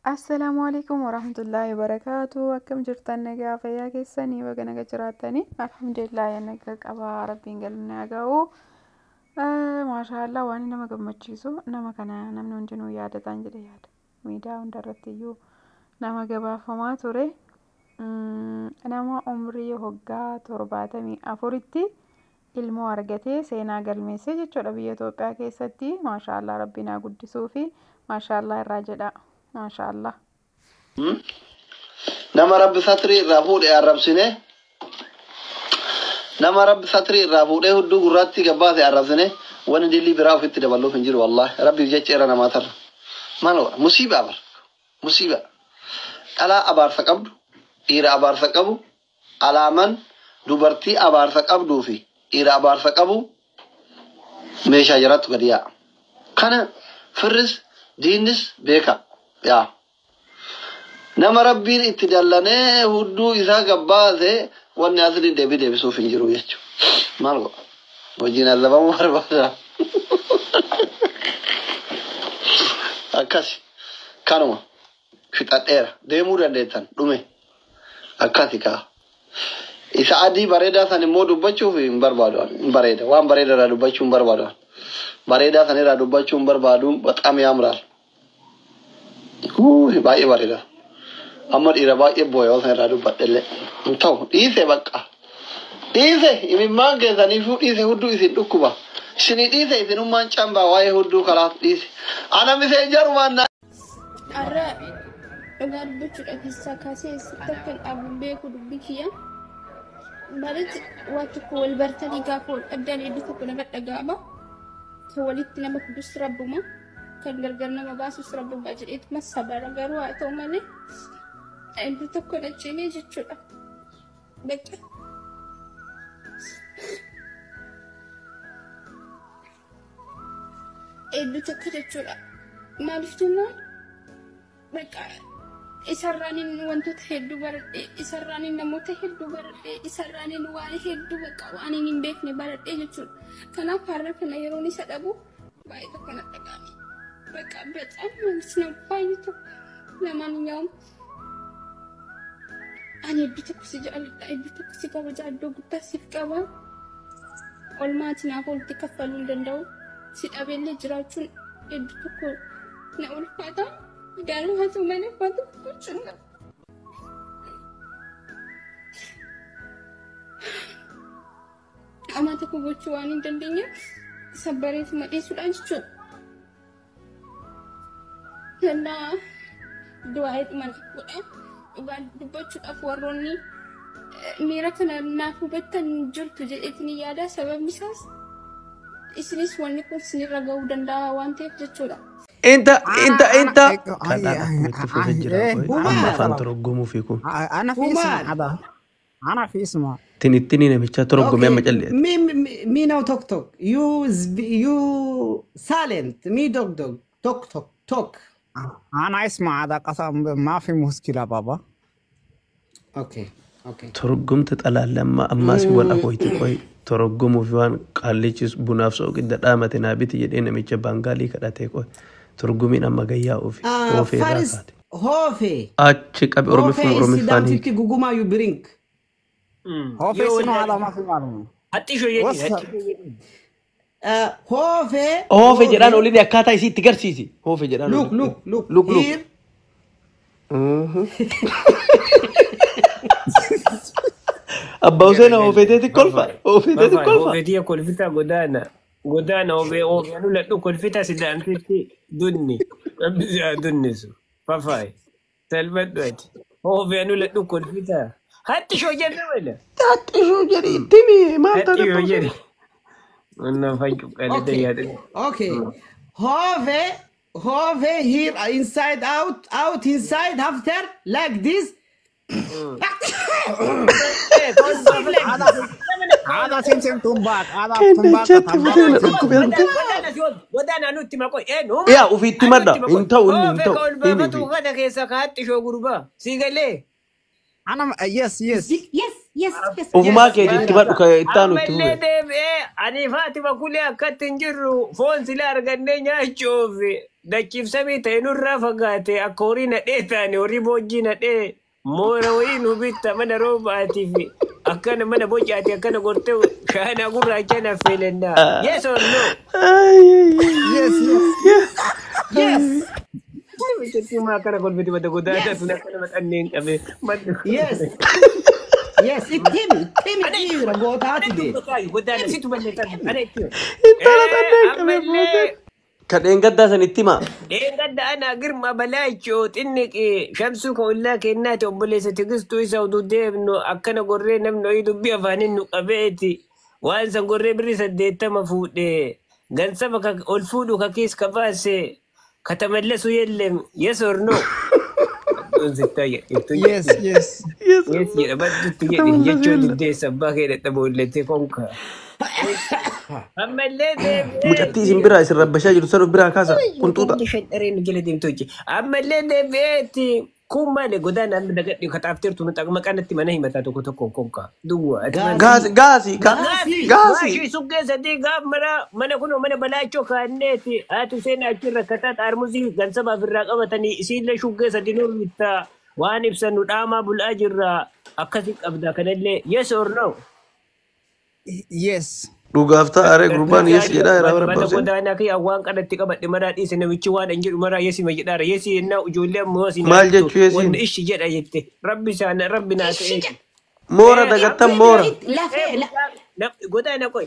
السلام عليكم ورحمة الله وبركاته. أكم جرتان نجا فيا كيساني وجنا جراتني الحمد لله إنك أبا ربي قالنا جاو ما شاء الله وأنا نما قمتشيسو نما كان نمن جنو يادة تانجلي ياد ميدا وندرتيو نما جبا فما توري أنا ما عمري هجا ترباتمي أفورتي ilmoo argatee seenaa galmeessee jechuudha biyya Itoophiyaa keessatti maashaallah rabbina guddisuu fi maashaallah irraa jedha maashaallah. Nama rabbi satrii irraa fuudhee arrabsine nama rabbi satrii irraa fuudhee hudduu gurraatti gabbaase arrabsine wani dilii biraa ofitti dabaluuf hin jiru wallahi rabbi jecha irra namaa tarra maal musiibaa bar musiibaa dhalaa abaarsa qabdu dhiira abaarsa qabu alaaman dubartii abaarsa qabduu fi dhiira abaarsa qabu meeshaa jiraattu gadi yaa kana firris diinnis beeka yaa nama rabbiin itti dallanee hudduu isaa gabbaase wanni asli deebisuuf hin jiru jechuudha maal godha hojiin azabamu barbaada akkasi kanuma fixadheera deemuu dandeettan dhume akkasi kaa isa adii bareedaa san immoo dubbachuuf hin barbaadu bareeda waan bareeda irraa dubbachuu hin barbaadu bareedaa san irraa dubbachuu hin barbaadu bataam yaamraal baay'ee bareeda amma dhiira baay'ee booyaa san irraa dubbadhellee hin ta'u dhiise bakka dhiise imimmaan keessaniifuu dhiise hudduu isin dhukkuba isinii dhiise isinummaan cambaa waa'ee hudduu kalaaf dhiise ana misee jarumaan arra dhugaa dubbachuudha keessaa kaasee sittakkan dhabuun beeku dubbii kiyya ማለት ዋትኩ ወልበርተኒ ጋፎል አዳን እድኩ ከነገ ጋባ ከወሊት ለማ ቅዱስ ረቡማ ከገርገርና መባስ ረቡማ ጅት መሰበረ ገሩ አተው ማለ እንዱ ተኮለችኔ ጅቹዳ በቃ እንዱ ተከለችዳ ማለት ነው በቃ isarranin wanto heddu barade isarranin namoota heddu barade isarranin waan heddu baqa waan hin beekne barade jechuudha kana farra kana yeroon isa dhabu baay'ee tokko na dhagaame baqa በጣም ማለት ነው ባይቱ ለማንኛውም ani bitu si jaalladha bitu si kabaja addo guddaa siif qaba olmaati naaf olti kaffaluu hin danda'u si dhabeellee jiraachuun hedduu tokko na ulfaata garuu haa ta'u malee wanti gochuun amma tokko gochuu waan hin dandeenyeef sabbareetu madheessuudha jechuudha. Kennaa du'aayitu mana godha dhugaa dubbachuudhaaf warroonni miira kana naaf hubattan jirtu jedheetini yaada sababni isaas isinis wanni kun sinirra ga'uu danda'a waan ta'eef jechuudha. انت اما فان ترجموا فيكم انا في اسمع هذا انا في اسمع تنتني نمشي ترجم يا مجل مي نو توك توك يو سايلنت مي دوك توك انا اسمع هذا قسم ما في مشكله بابا اوكي ترجمت تطلع لما اما سي ولا كويت كوي ترجموا فيوان قاليچ بنافسو قد دامتنا بيت يدين نمشي بنغالي كداتي كوي ترجمين أما جاية أوفي فارس هوفي أشيك أبي أرومي فاني تبكي جوجوما يبرينك هوفي سنو هذا ما في معلومة هاتي شو يدي هوفي جيران أولي دي أكاتا يسي تيجر سيسي هوفي جيران لوك أبا وسنا هوفي تيتي كولفا هوفي تيتي كولفتا godana ove anu la do kolfita sidan fiti dunni abza dunnisu fafai talbat doit ove anu la do kolfita hatti sho jere wala hatti sho jere timi ma ta hatti sho jere wanna fanku kale da yade okay hove here inside out inside after like this هذا سمسم تنبات هذا تنبات ودانا نوتي ما كوي ايه نو يا وفي تمدا انت غدا كيسا كات شو غربا سيغلي انا يس وما كيدي تبدو كايتانو تو اني فاطمه كلها كتنجرو فون سلا رغنيا شوفي dachiif samii ta'e nurraa fagaate akka horii nadhee taane horii boojii nadhee moora wayii nu bitta mana roobaatii fi akkana mana bocaati akkana gortee shaanaa gurraacha na feelennaa. Yes or no? Yes, yes. Yes. Cuma akkana kolfiti mata godaadhaa sun akkana maxanneen qabe. Yes. Yes, ittimi dhiira gootaati dee. Godaadhaa situ balleessaa. Ana itti. Ammallee. Kadheen gaddaa san itti himaa. Gadda ana girma balaacho xinniqi shamsuu kan ollaa kennaati obboleessa tigistuu isa oduu deemnu akkana gorree namni hoyi dubbii afaaniin nu qabeeti waan san gorree birrii 80 fuudhee gansaba ol fuudhu kakiis kabaase katamallesu yellem yes or no? Yes, yes. Yes jedha baddutti jedhi jechoo diddee sabbaa kee dadhaboollettee konka. Ammallee deebi'ee. Mucattii isin biraa isin rabbashaa jirtu sana biraa kaasa qunxuuxa. Shadhareen jala deemtu hojii. Ammallee deebi'eeti. Kun maali godaan amma dagadhii kataafteertu nuti maqaanatti mana himataa tokko tokko konka. Duwwaa. Gaasii. Suggee sadii gaaf mana kunoo mana balaachoo kaanneeti. Haati seenaa achirra kataa xaarmusii gansabaaf irraa qabatanii isiillee shuggee sadii nuur bittaa. Waan ibsannu dhaamaa bul'aa jirra. Akkasii qabda kanallee yes or no? Yes. Dhugaaf ta'a gurbaan yes jedhaa irraa barbaase. Godaanaa kee waan qadatti qabadhe maraa dhiise namichi waan hin jedhu maraa yesima jedhaara yesi ennaa ijoollee ammoo si maal jechuu yesiin? Wanni ishi jedha jette rabbi naa ta'e. Moora dagattan moora. Lafee. Godaana qoy.